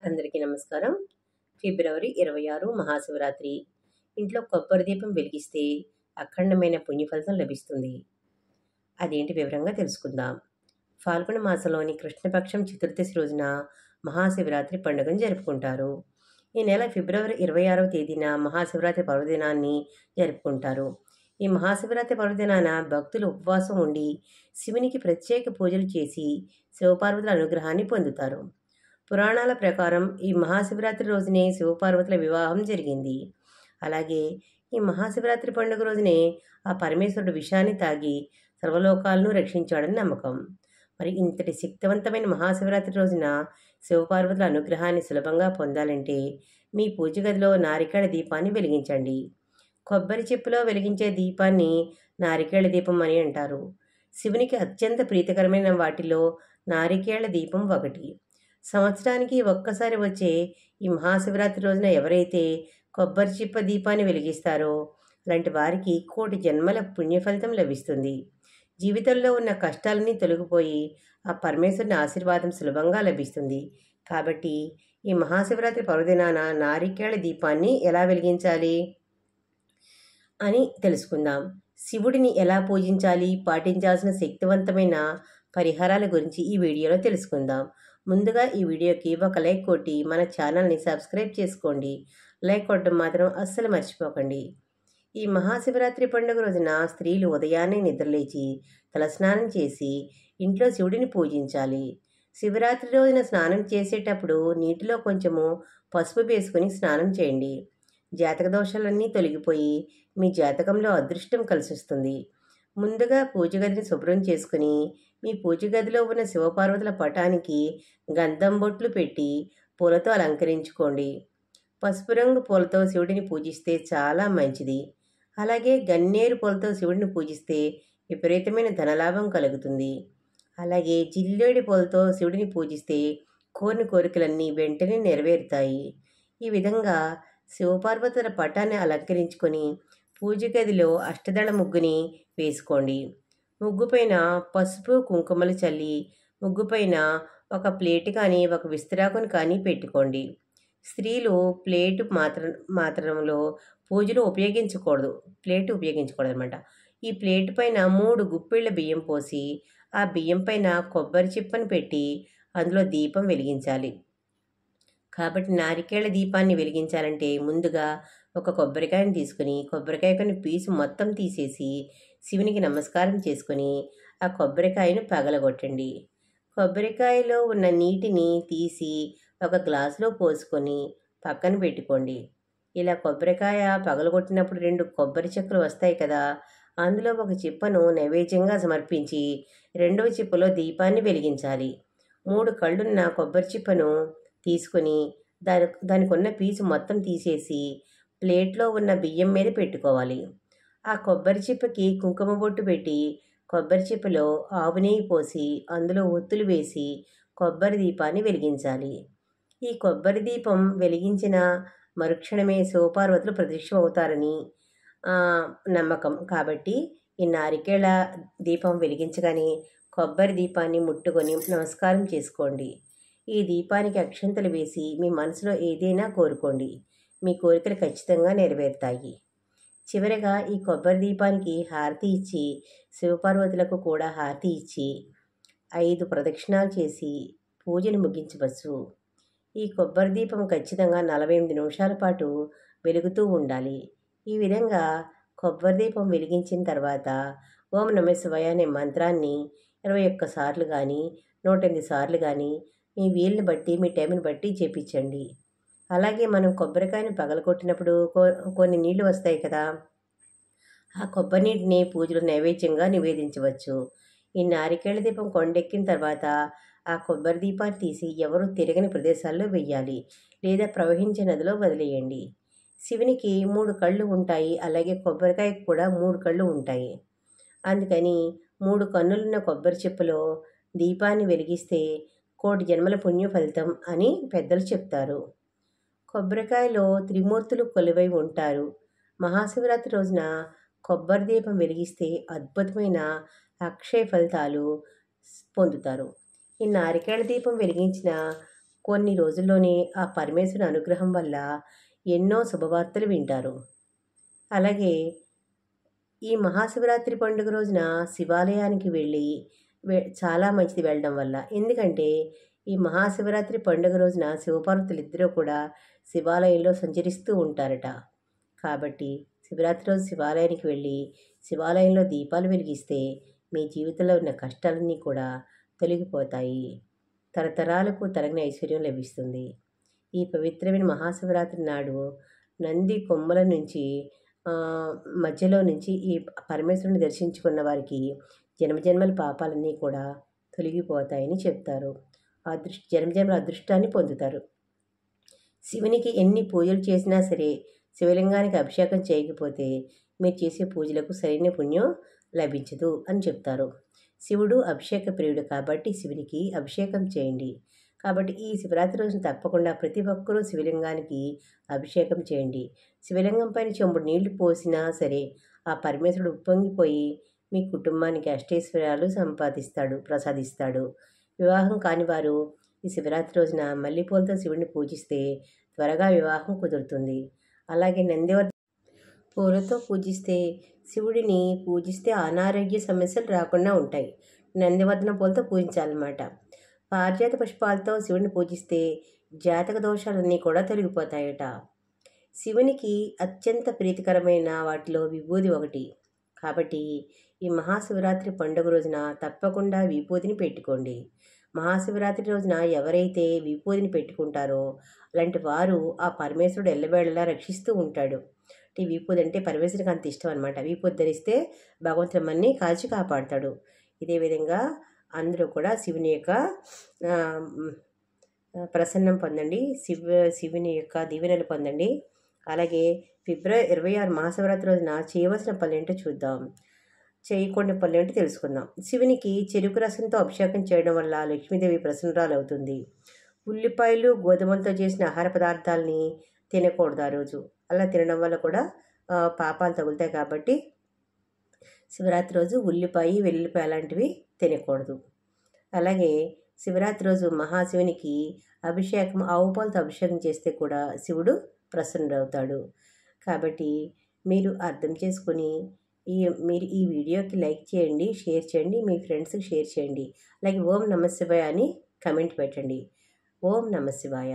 అందరికీ నమస్కారం. ఫిబ్రవరి 26 మహాశివరాత్రి. ఇంట్లో కొబ్బరి దీపం వెలిగిస్తే అఖండమైన పుణ్యఫలితం లభిస్తుంది. అదేంటి వివరంగా తెలుసుకుందాం. ఫాల్గుణ మాసంలోని కృష్ణపక్షం చతుర్దశి రోజున మహాశివరాత్రి పండుగను జరుపుకుంటారు. ఈ నెల ఫిబ్రవరి 26వ తేదీన మహాశివరాత్రి పర్వదినాన్ని జరుపుకుంటారు. ఈ మహాశివరాత్రి పర్వదినాన భక్తులు ఉపవాసం ఉండి శివునికి ప్రత్యేక పూజలు చేసి శివపార్వతుల అనుగ్రహాన్ని పొందుతారు. పురాణాల ప్రకారం ఈ మహాశివరాత్రి రోజునే శివపార్వతుల వివాహం జరిగింది. అలాగే ఈ మహాశివరాత్రి పండుగ రోజునే ఆ పరమేశ్వరుడు విషాన్ని తాగి సర్వలోకాలను రక్షించాడని నమ్మకం. మరి ఇంతటి శక్తివంతమైన మహాశివరాత్రి రోజున శివపార్వతుల అనుగ్రహాన్ని సులభంగా పొందాలంటే మీ పూజ గదిలో నారికేళ దీపాన్ని వెలిగించండి. కొబ్బరి చెప్పులో వెలిగించే దీపాన్ని నారికేళ దీపం అని అంటారు. శివునికి అత్యంత ప్రీతికరమైన వాటిలో నారికేళ దీపం ఒకటి. సంవత్సరానికి ఒక్కసారి వచ్చే ఈ మహాశివరాత్రి రోజున ఎవరైతే కొబ్బరి చిప్ప దీపాన్ని వెలిగిస్తారో అలాంటి వారికి కోటి జన్మల పుణ్యఫలితం లభిస్తుంది. జీవితంలో ఉన్న కష్టాలన్నీ తొలగిపోయి ఆ పరమేశ్వరుని ఆశీర్వాదం సులభంగా లభిస్తుంది. కాబట్టి ఈ మహాశివరాత్రి పర్వదినాన నారికేళ దీపాన్ని ఎలా వెలిగించాలి అని తెలుసుకుందాం. శివుడిని ఎలా పూజించాలి, పాటించాల్సిన శక్తివంతమైన పరిహారాల గురించి ఈ వీడియోలో తెలుసుకుందాం. ముందుగా ఈ వీడియోకి ఒక లైక్ కొట్టి మన ఛానల్ని సబ్స్క్రైబ్ చేసుకోండి. లైక్ కొట్టడం మాత్రం అస్సలు మర్చిపోకండి. ఈ మహాశివరాత్రి పండుగ రోజున స్త్రీలు ఉదయాన్నే నిద్రలేచి తలస్నానం చేసి ఇంట్లో శివుడిని పూజించాలి. శివరాత్రి రోజున స్నానం చేసేటప్పుడు నీటిలో కొంచెము పసుపు వేసుకుని స్నానం చేయండి. జాతక దోషాలన్నీ తొలగిపోయి మీ జాతకంలో అదృష్టం కలిసిస్తుంది. ముందుగా పూజ గదిని శుభ్రం చేసుకుని మీ పూజ గదిలో ఉన్న శివపార్వతుల పటానికి గంధం బొట్లు పెట్టి పూలతో అలంకరించుకోండి. పసుపు రంగు పూలతో శివుడిని పూజిస్తే చాలా మంచిది. అలాగే గన్నేరు పూలతో శివుడిని పూజిస్తే విపరీతమైన ధనలాభం కలుగుతుంది. అలాగే జిల్లేడి పూలతో శివుడిని పూజిస్తే కోరిన కోరికలన్నీ వెంటనే నెరవేరుతాయి. ఈ విధంగా శివపార్వతుల పటాన్ని అలంకరించుకొని పూజ గదిలో అష్టదళ ముగ్గుని వేసుకోండి. ముగ్గుపైన పసుపు కుంకుమలు చల్లి ముగ్గుపైన ఒక ప్లేటు కానీ ఒక విస్తరాకుని కానీ పెట్టుకోండి. స్త్రీలు ప్లేటు మాత్రంలో పూజలు ఉపయోగించకూడదు అనమాట. ఈ ప్లేటు పైన 3 గుప్పిళ్ళ బియ్యం పోసి ఆ బియ్యం పైన కొబ్బరి చిప్పను పెట్టి అందులో దీపం వెలిగించాలి. కాబట్టి నారికేళ దీపాన్ని వెలిగించాలంటే ముందుగా ఒక కొబ్బరికాయను తీసుకుని కొబ్బరికాయ కొన్ని పీసు మొత్తం తీసేసి శివునికి నమస్కారం చేసుకుని ఆ కొబ్బరికాయను పగలగొట్టండి. కొబ్బరికాయలో ఉన్న నీటిని తీసి ఒక గ్లాసులో పోసుకొని పక్కన పెట్టుకోండి. ఇలా కొబ్బరికాయ పగలగొట్టినప్పుడు 2 కొబ్బరి చెక్కలు వస్తాయి కదా, అందులో ఒక చిప్పను నైవేద్యంగా సమర్పించి రెండవ చిప్పలో దీపాన్ని వెలిగించాలి. 3 కళ్ళున్న కొబ్బరి చిప్పను తీసుకుని దానికి ఉన్న పీసు మొత్తం తీసేసి ప్లేట్లో ఉన్న బియ్యం మీద పెట్టుకోవాలి. ఆ కొబ్బరి చిప్పకి కుంకుమ బొట్టు పెట్టి కొబ్బరి చిప్పలో ఆవు నెయ్యి పోసి అందులో ఒత్తులు వేసి కొబ్బరి దీపాన్ని వెలిగించాలి. ఈ కొబ్బరి దీపం వెలిగించిన మరుక్షణమే శివపార్వతులు ప్రత్యక్షం అవుతారని నమ్మకం. కాబట్టి ఈ నారికేళ దీపం వెలిగించగానే కొబ్బరి దీపాన్ని ముట్టుకొని నమస్కారం చేసుకోండి. ఈ దీపానికి అక్షంతలు వేసి మీ మనసులో ఏదైనా కోరుకోండి. మీ కోరికలు ఖచ్చితంగా నెరవేరుతాయి. చివరగా ఈ కొబ్బరి దీపానికి హారతి ఇచ్చి శివపార్వతులకు కూడా హారతి ఇచ్చి 5 ప్రదక్షిణాలు చేసి పూజను ముగించవచ్చు. ఈ కొబ్బరి దీపం ఖచ్చితంగా 48 నిమిషాల పాటు వెలుగుతూ ఉండాలి. ఈ విధంగా కొబ్బరి దీపం వెలిగించిన తర్వాత ఓం నమః శివాయ అనే మంత్రాన్ని 21 సార్లు కానీ 108 సార్లు కానీ మీ వీలుని బట్టి మీ టైంని బట్టి చేపించండి. అలాగే మనం కొబ్బరికాయను పగలగొట్టినప్పుడు కొన్ని నీళ్లు వస్తాయి కదా, ఆ కొబ్బరి నీటిని పూజలు నైవేద్యంగా నివేదించవచ్చు. ఈ నారికేళ దీపం కొండెక్కిన తర్వాత ఆ కొబ్బరి దీపాన్ని తీసి ఎవరు తిరగని ప్రదేశాల్లో వెయ్యాలి లేదా ప్రవహించే నదిలో వదిలేయండి. శివునికి 3 కళ్ళు ఉంటాయి. అలాగే కొబ్బరికాయకు కూడా 3 కళ్ళు ఉంటాయి. అందుకని 3 కన్నులున్న కొబ్బరి చెప్పులో దీపాన్ని వెలిగిస్తే కోటి జన్మల పుణ్య ఫలితం అని పెద్దలు చెప్తారు. కొబ్బరికాయలో త్రిమూర్తులు కొలువై ఉంటారు. మహాశివరాత్రి రోజున కొబ్బరి దీపం వెలిగిస్తే అద్భుతమైన అక్షయ ఫలితాలు పొందుతారు. ఈ నారికేళ దీపం వెలిగించిన కొన్ని రోజుల్లోనే ఆ పరమేశ్వరుని అనుగ్రహం వల్ల ఎన్నో శుభవార్తలు వింటారు. అలాగే ఈ మహాశివరాత్రి పండుగ రోజున శివాలయానికి వెళ్ళి చాలా మంచిది వెళ్ళడం వల్ల. ఎందుకంటే ఈ మహాశివరాత్రి పండుగ రోజున శివపార్వతులు ఇద్దరూ కూడా శివాలయంలో సంచరిస్తూ ఉంటారట. కాబట్టి శివరాత్రి రోజు శివాలయానికి వెళ్ళి శివాలయంలో దీపాలు వెలిగిస్తే మీ జీవితంలో ఉన్న కష్టాలన్నీ కూడా తొలగిపోతాయి. తరతరాలకు తరగని ఐశ్వర్యం లభిస్తుంది. ఈ పవిత్రమైన మహాశివరాత్రి నాడు నంది కొమ్మల నుంచి మధ్యలో నుంచి ఈ పరమేశ్వరుని దర్శించుకున్న వారికి జన్మజన్మల పాపాలన్నీ కూడా తొలగిపోతాయని చెప్తారు. జన్మజన్మల అదృష్టాన్ని పొందుతారు. శివునికి ఎన్ని పూజలు చేసినా సరే శివలింగానికి అభిషేకం చేయకపోతే మీరు చేసే పూజలకు సరైన పుణ్యం లభించదు అని చెప్తారు. శివుడు అభిషేక ప్రియుడు కాబట్టి శివునికి అభిషేకం చేయండి. కాబట్టి ఈ శివరాత్రి రోజున తప్పకుండా ప్రతి ఒక్కరూ శివలింగానికి అభిషేకం చేయండి. శివలింగం పైన చెంబుడు నీళ్లు పోసినా సరే ఆ పరమేశ్వరుడు ఉప్పొంగిపోయి మీ కుటుంబానికి అష్టైశ్వర్యాలు ప్రసాదిస్తాడు. వివాహం కాని వారు ఈ శివరాత్రి రోజున మల్లెపూలతో శివుడిని పూజిస్తే త్వరగా వివాహం కుదురుతుంది. అలాగే నందివర్ధన పూలతో శివుడిని పూజిస్తే అనారోగ్య సమస్యలు రాకుండా ఉంటాయి. నందివర్ధన పూలతో పూజించాలన్నమాట. పారిజాత పుష్పాలతో శివుడిని పూజిస్తే జాతక దోషాలన్నీ కూడా తొలగిపోతాయట. శివునికి అత్యంత ప్రీతికరమైన వాటిలో విభూది ఒకటి. కాబట్టి ఈ మహాశివరాత్రి పండుగ రోజున తప్పకుండా విభూతిని పెట్టుకోండి. మహాశివరాత్రి రోజున ఎవరైతే విభూతిని పెట్టుకుంటారో అలాంటి వారు ఆ పరమేశ్వరుడు ఎల్లవేళలా రక్షిస్తూ ఉంటాడు. ఈ విభూతి అంటే పరమేశ్వరుడికి అంత ఇష్టం అనమాట. విభూతి ధరిస్తే భగవంతుడు మనల్ని కాచి కాపాడుతాడు. ఇదే విధంగా అందరూ కూడా శివుని యొక్క ప్రసన్నం పొందండి. శివుని యొక్క దీవెనలు పొందండి. అలాగే ఫిబ్రవరి 26 మహాశివరాత్రి రోజున చేయవలసిన పనులేంటో చూద్దాం. చేయకూడని పనులేంటో తెలుసుకుందాం. శివునికి చెరుకు రసంతో అభిషేకం చేయడం వల్ల లక్ష్మీదేవి ప్రసన్నురాలు అవుతుంది. ఉల్లిపాయలు గోధుమలతో చేసిన ఆహార పదార్థాలని తినకూడదు ఆ రోజు. అలా తినడం వల్ల కూడా పాపాలు తగులుతాయి. కాబట్టి శివరాత్రి రోజు ఉల్లిపాయ, వెల్లుల్లిపాయ అలాంటివి తినకూడదు. అలాగే శివరాత్రి రోజు మహాశివునికి ఆవు పాలతో అభిషేకం చేస్తే కూడా శివుడు ప్రసన్నుడవుతాడు. కాబట్టి మీరు అర్థం చేసుకొని మీరు ఈ వీడియోకి లైక్ చేయండి, షేర్ చేయండి, మీ ఫ్రెండ్స్కి షేర్ చేయండి. అలాగే ఓం నమః శివాయ అని కమెంట్ పెట్టండి. ఓం నమః శివాయ.